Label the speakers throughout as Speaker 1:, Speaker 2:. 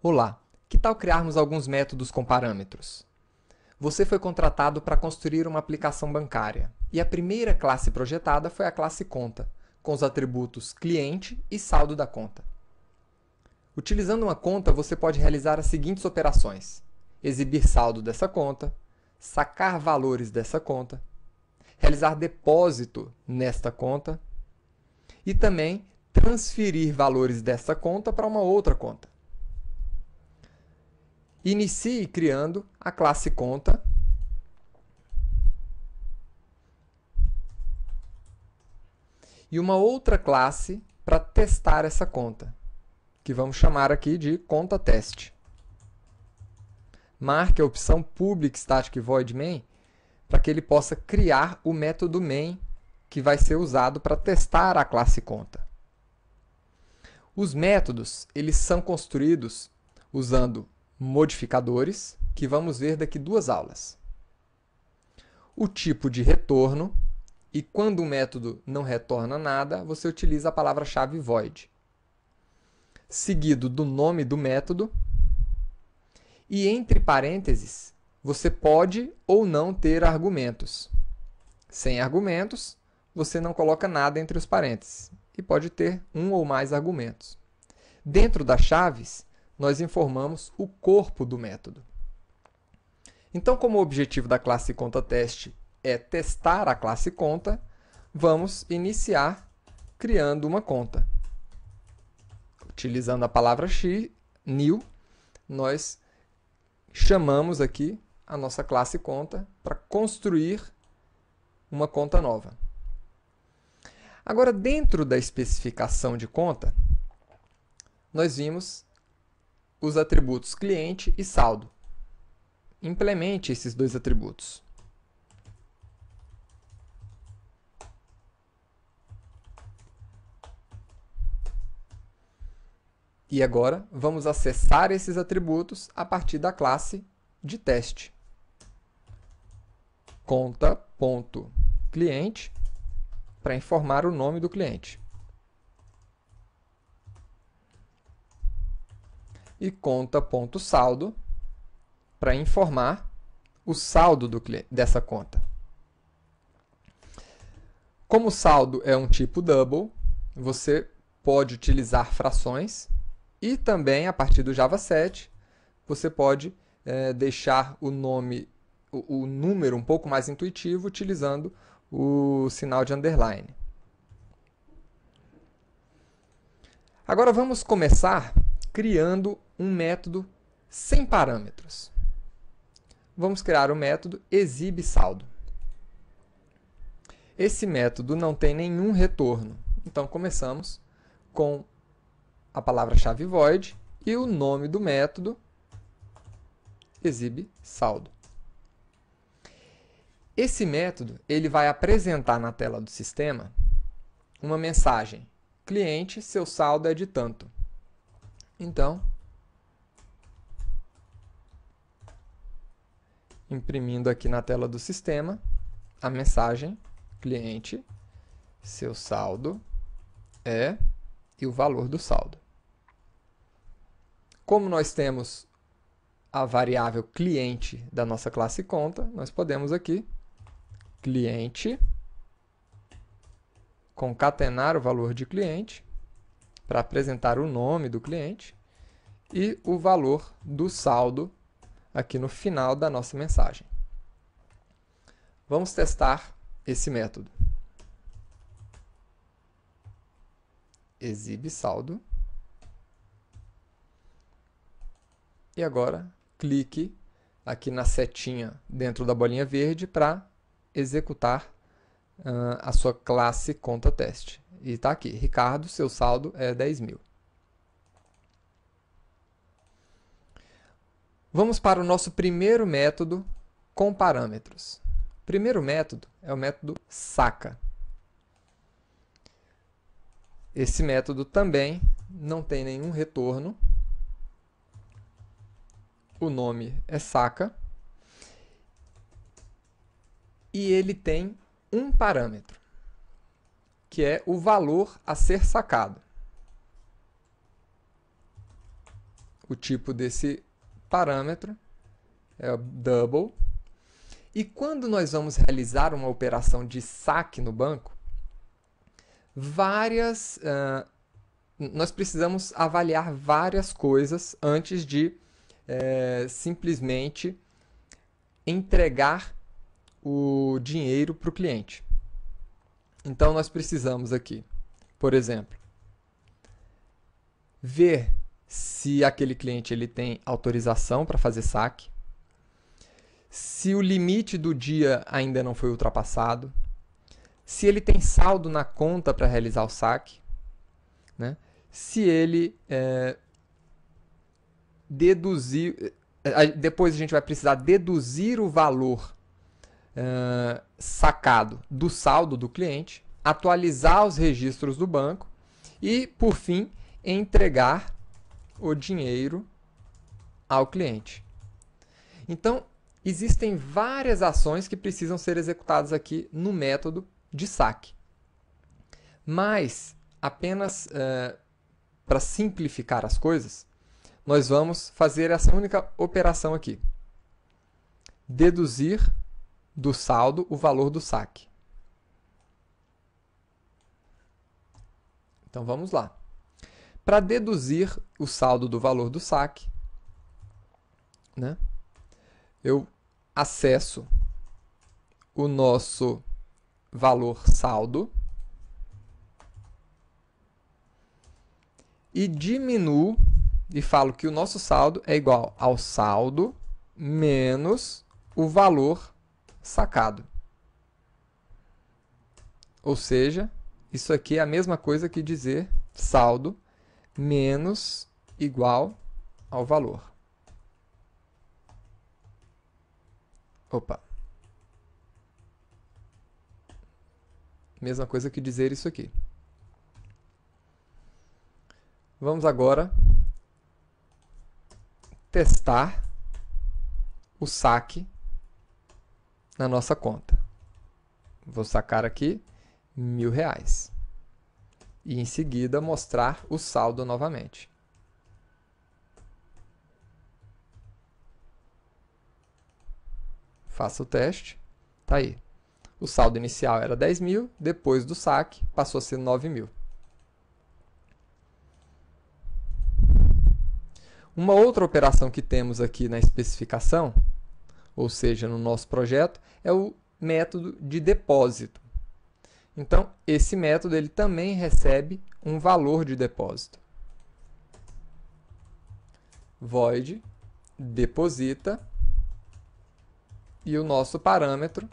Speaker 1: Olá, que tal criarmos alguns métodos com parâmetros? Você foi contratado para construir uma aplicação bancária e a primeira classe projetada foi a classe conta, com os atributos cliente e saldo da conta. Utilizando uma conta, você pode realizar as seguintes operações: exibir saldo dessa conta, sacar valores dessa conta, realizar depósito nesta conta e também transferir valores dessa conta para uma outra conta. Inicie criando a classe conta e uma outra classe para testar essa conta, que vamos chamar aqui de conta teste. Marque a opção Public Static Void Main para que ele possa criar o método main que vai ser usado para testar a classe conta. Os métodos eles são construídos usando modificadores, que vamos ver daqui duas aulas. O tipo de retorno, e quando o método não retorna nada, você utiliza a palavra-chave void. Seguido do nome do método, e entre parênteses, você pode ou não ter argumentos. Sem argumentos, você não coloca nada entre os parênteses, e pode ter um ou mais argumentos. Dentro das chaves, nós informamos o corpo do método. Então, como o objetivo da classe conta-teste é testar a classe conta, vamos iniciar criando uma conta. Utilizando a palavra new, nós chamamos aqui a nossa classe conta para construir uma conta nova. Agora, dentro da especificação de conta, nós vimos os atributos cliente e saldo. Implemente esses dois atributos. E agora, vamos acessar esses atributos a partir da classe de teste. Conta.cliente, para informar o nome do cliente. E conta.saldo, para informar o saldo dessa conta. Como o saldo é um tipo double, você pode utilizar frações e também, a partir do Java 7, você pode deixar o número um pouco mais intuitivo utilizando o sinal de underline. Agora vamos começar criando um método sem parâmetros. Vamos criar o método exibeSaldo. Esse método não tem nenhum retorno, então começamos com a palavra-chave void e o nome do método exibeSaldo. Esse método ele vai apresentar na tela do sistema uma mensagem: cliente, seu saldo é de tanto. Então, imprimindo aqui na tela do sistema a mensagem: cliente, seu saldo é e o valor do saldo. Como nós temos a variável cliente da nossa classe conta, nós podemos aqui cliente concatenar o valor de cliente para apresentar o nome do cliente e o valor do saldo aqui no final da nossa mensagem. Vamos testar esse método. exibeSaldo. E agora, clique aqui na setinha dentro da bolinha verde para executar a sua classe conta-teste. E está aqui, Ricardo, seu saldo é 10.000. Vamos para o nosso primeiro método com parâmetros. O primeiro método é o método saca. Esse método também não tem nenhum retorno. O nome é saca. E ele tem um parâmetro, que é o valor a ser sacado. o tipo desse parâmetro é o double. E quando nós vamos realizar uma operação de saque no banco, nós precisamos avaliar várias coisas antes de simplesmente entregar o dinheiro para o cliente. Então, nós precisamos aqui, por exemplo, ver se aquele cliente ele tem autorização para fazer saque, se o limite do dia ainda não foi ultrapassado, se ele tem saldo na conta para realizar o saque, né? Se ele deduzir... Depois a gente vai precisar deduzir o valor sacado do saldo do cliente, atualizar os registros do banco e, por fim, entregar o dinheiro ao cliente. Então, existem várias ações que precisam ser executadas aqui no método de saque. Mas, apenas para simplificar as coisas, nós vamos fazer essa única operação aqui. Deduzir do saldo o valor do saque. Então, vamos lá. Para deduzir o saldo do valor do saque, né, eu acesso o nosso valor saldo e diminuo e falo que o nosso saldo é igual ao saldo menos o valor sacado. Ou seja, isso aqui é a mesma coisa que dizer saldo menos igual ao valor. Opa. Mesma coisa que dizer isso aqui. Vamos agora testar o saque na nossa conta. Vou sacar aqui R$1.000 e em seguida mostrar o saldo novamente. Faça o teste. Tá aí. O saldo inicial era 10.000, depois do saque passou a ser 9.000. Uma outra operação que temos aqui na especificação, ou seja, no nosso projeto, é o método de depósito. Então, esse método ele também recebe um valor de depósito. Void deposita e o nosso parâmetro,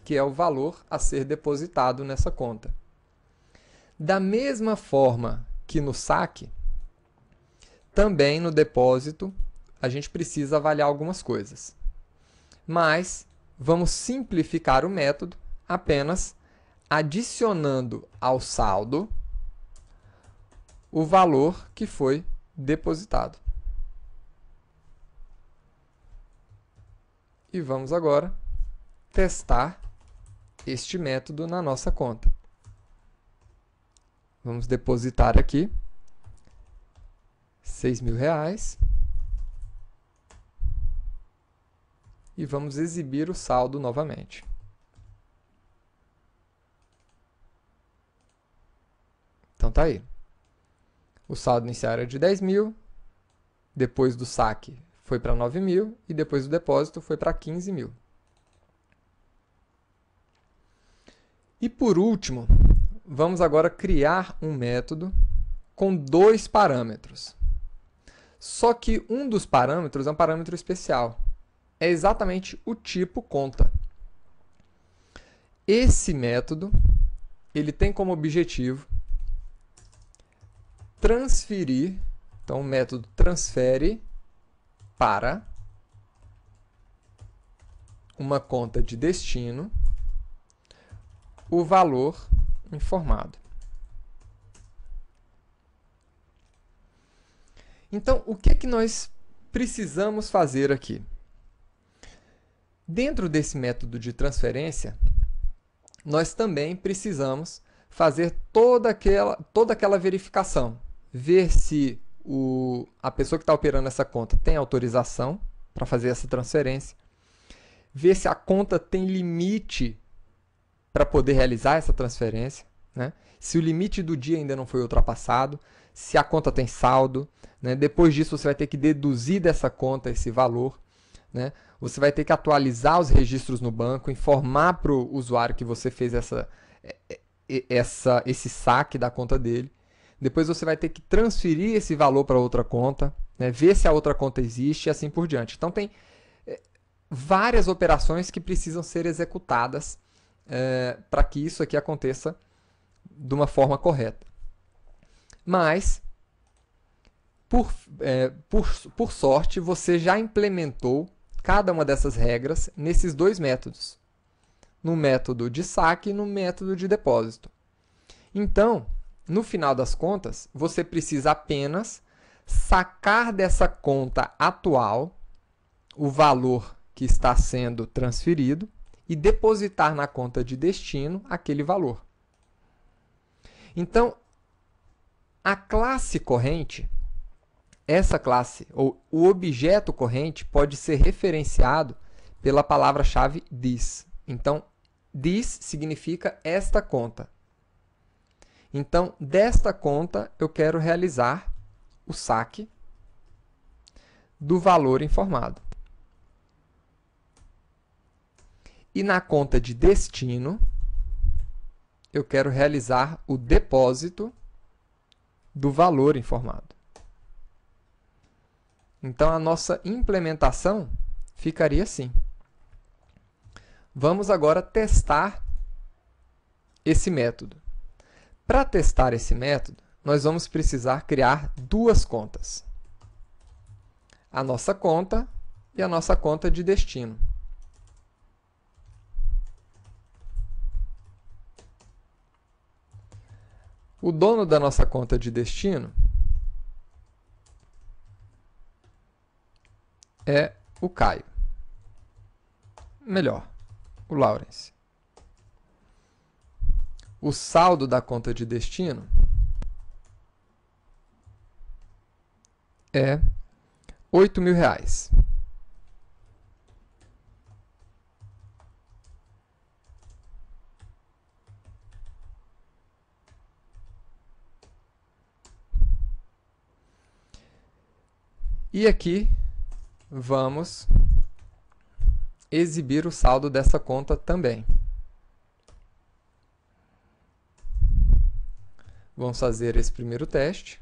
Speaker 1: que é o valor a ser depositado nessa conta. Da mesma forma que no saque, também no depósito, a gente precisa avaliar algumas coisas. Mas vamos simplificar o método apenas adicionando ao saldo o valor que foi depositado. E vamos agora testar este método na nossa conta. Vamos depositar aqui R$6.000 e vamos exibir o saldo novamente. Então tá aí. O saldo inicial era de 10.000, depois do saque foi para 9.000 e depois do depósito foi para 15.000. E por último, vamos agora criar um método com dois parâmetros. Só que um dos parâmetros é um parâmetro especial. É exatamente o tipo conta. Esse método ele tem como objetivo transferir, então o método transfere para uma conta de destino o valor informado. Então, o que nós precisamos fazer aqui? Dentro desse método de transferência, nós também precisamos fazer toda aquela verificação. Ver se a pessoa que está operando essa conta tem autorização para fazer essa transferência, ver se a conta tem limite para poder realizar essa transferência, né? Se o limite do dia ainda não foi ultrapassado, se a conta tem saldo, né? Depois disso você vai ter que deduzir dessa conta esse valor, né? Você vai ter que atualizar os registros no banco, informar para o usuário que você fez esse saque da conta dele. Depois você vai ter que transferir esse valor para outra conta, né? Ver se a outra conta existe e assim por diante. Então tem várias operações que precisam ser executadas para que isso aqui aconteça de uma forma correta. Mas, por sorte, você já implementou cada uma dessas regras nesses dois métodos, no método de saque e no método de depósito. Então, no final das contas, você precisa apenas sacar dessa conta atual o valor que está sendo transferido e depositar na conta de destino aquele valor. Então, a classe corrente, essa classe, ou o objeto corrente, pode ser referenciado pela palavra-chave this. Então, this significa esta conta. Então, desta conta, eu quero realizar o saque do valor informado. E na conta de destino, eu quero realizar o depósito do valor informado. Então, a nossa implementação ficaria assim. Vamos agora testar esse método. Para testar esse método, nós vamos precisar criar duas contas. A nossa conta e a nossa conta de destino. O dono da nossa conta de destino é o Caio. Melhor, o Lawrence. O saldo da conta de destino é R$8.000. E aqui vamos exibir o saldo dessa conta também. Vamos fazer esse primeiro teste.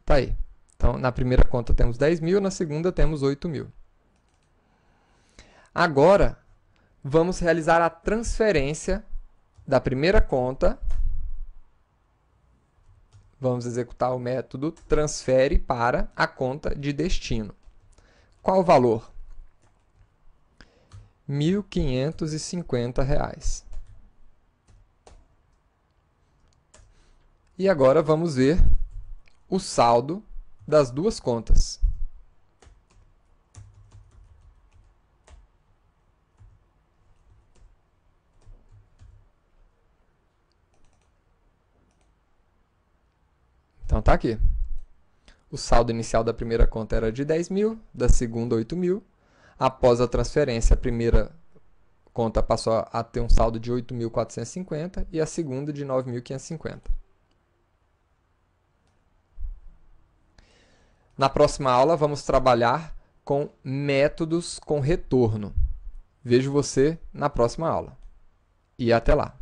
Speaker 1: Tá aí. Então, na primeira conta temos 10.000, na segunda temos 8.000. Agora, vamos realizar a transferência da primeira conta. Vamos executar o método transfere para a conta de destino. Qual o valor? R$1.550. E agora vamos ver o saldo das duas contas. Então tá aqui. O saldo inicial da primeira conta era de 10.000, da segunda 8.000. Após a transferência, a primeira conta passou a ter um saldo de 8.450 e a segunda de 9.550. Na próxima aula, vamos trabalhar com métodos com retorno. Vejo você na próxima aula. E até lá!